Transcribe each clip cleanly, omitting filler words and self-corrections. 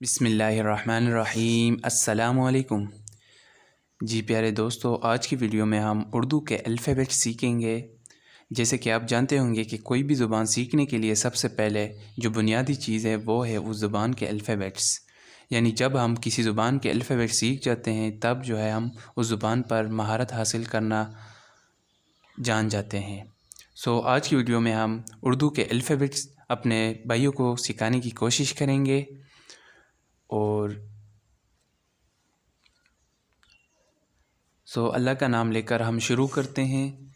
बिस्मिल्लाहिर्रहमानिर्रहीम। अस्सलाम-ओ-अलैकुम। जी प्यारे दोस्तों, आज की वीडियो में हम उर्दू के अल्फ़ाबेट सीखेंगे। जैसे कि आप जानते होंगे कि कोई भी ज़ुबान सीखने के लिए सबसे पहले जो बुनियादी चीज़ है वो है उस ज़ुबान के अल्फ़ाबेट्स। यानी जब हम किसी ज़ुबान के अल्फ़ाबेट सीख जाते हैं तब जो है हम उस ज़ुबान पर महारत हासिल करना जान जाते हैं। आज की वीडियो में हम उर्दू के अल्फ़ाबेट्स अपने भाइयों को सिखाने की कोशिश करेंगे। और अल्लाह का नाम लेकर हम शुरू करते हैं।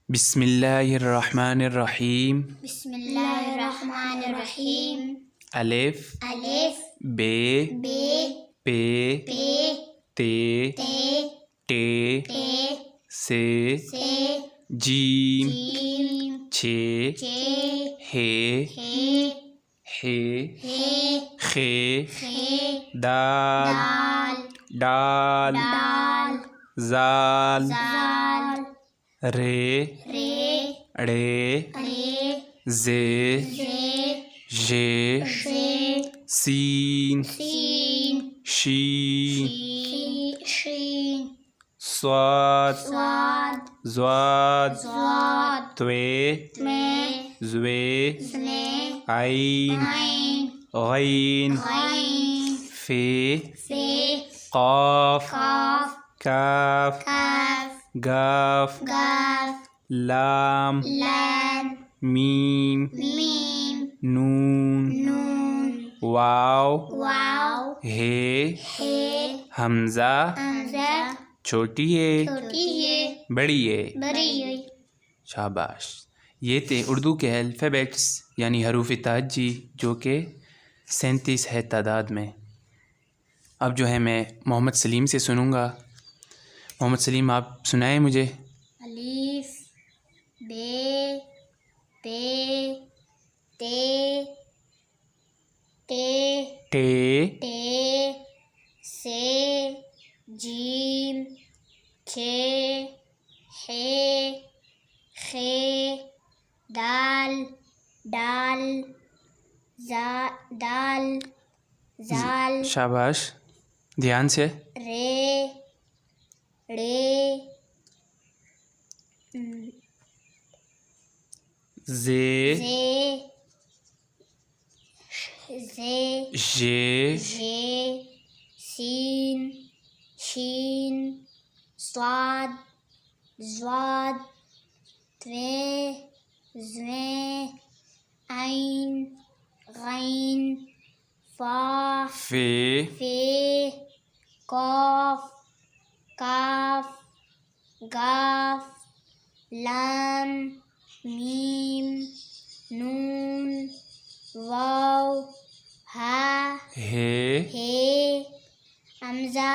बिस्मिल्लाहिर्रहमानिर्रहीम। बिस्मिल्लाहिर्रहमानिर्रहीम। अलिफ बे पे ते टे से जीम छे हे खे दाल डाल जाल रे अड़े जे सीन शीन स्वाद ज़्वाद त्वे ज़्वे हाइन गैन फे क़ाफ काफ गाफ लाम मीम नून वाव हे हमज़ा छोटी है बड़ी है। शाबाश। ये थे उर्दू के अल्फ़ाबेट्स यानी haruf-e-thaji जो कि 37 है तादाद में। अब जो है मैं मोहम्मद सलीम से सुनूंगा। मोहम्मद सलीम, आप सुनाएं मुझे। अलिफ बे पे ते टे से जीम छे हे खे दाल जाल शाबाश, ध्यान से। रे जे सीन स्वाद त्वे ज़्वे हाइन गैन फे क़ाफ काफ गाफ लाम मीम नून वाव हा हे हमज़ा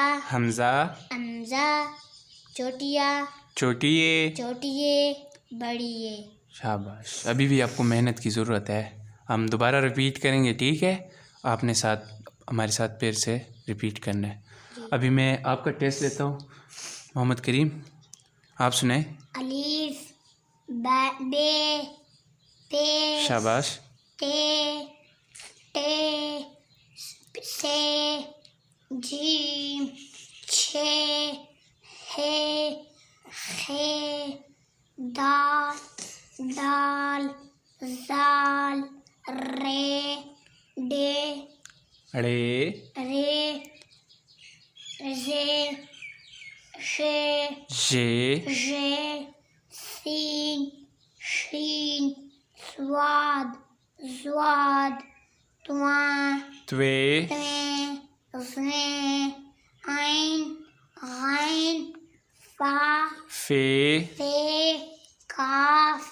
छोटिए बड़िए। शाबाश। अभी भी आपको मेहनत की ज़रूरत है। हम दोबारा रिपीट करेंगे, ठीक है? आपने हमारे साथ फिर से रिपीट करना है। अभी मैं आपका टेस्ट लेता हूँ। मोहम्मद करीम, आप सुनाएं। अलिफ बे पे शाबाश। ते से जीम छे हे खे दाल जाल रे अड़े जे सीन स्वाद त्वे ज़्वे हाइन गैन फे क़ाफ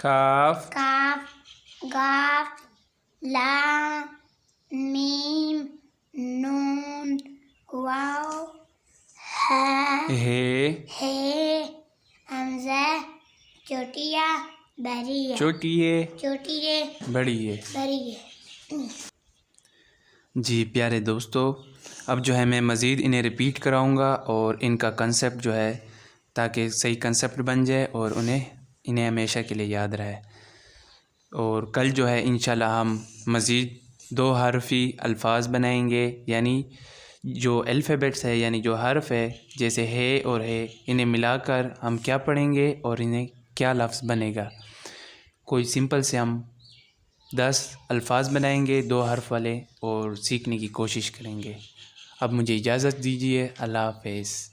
काफ गाफ लाम मीम नून वाव हे हमज़ा छोटिए बड़ी है। जी प्यारे दोस्तों, अब जो है मैं मज़ीद इन्हें रिपीट कराऊंगा और इनका कंसेप्ट जो है ताकि सही कंसेप्ट बन जाए और इन्हें हमेशा के लिए याद रहे। اور کل جو ہے انشاءاللہ ہم مزید 2 حرفی الفاظ بنائیں گے، یعنی جو الفیبٹس ہے یعنی جو حرف ہے جیسے ہے اور ہے، انہیں ملا کر ہم کیا پڑھیں گے اور انہیں کیا لفظ بنے گا۔ کوئی سمپل سے ہم 10 الفاظ بنائیں گے 2 حرف والے اور سیکھنے کی کوشش کریں گے۔ اب مجھے اجازت دیجیے، اللہ حافظ۔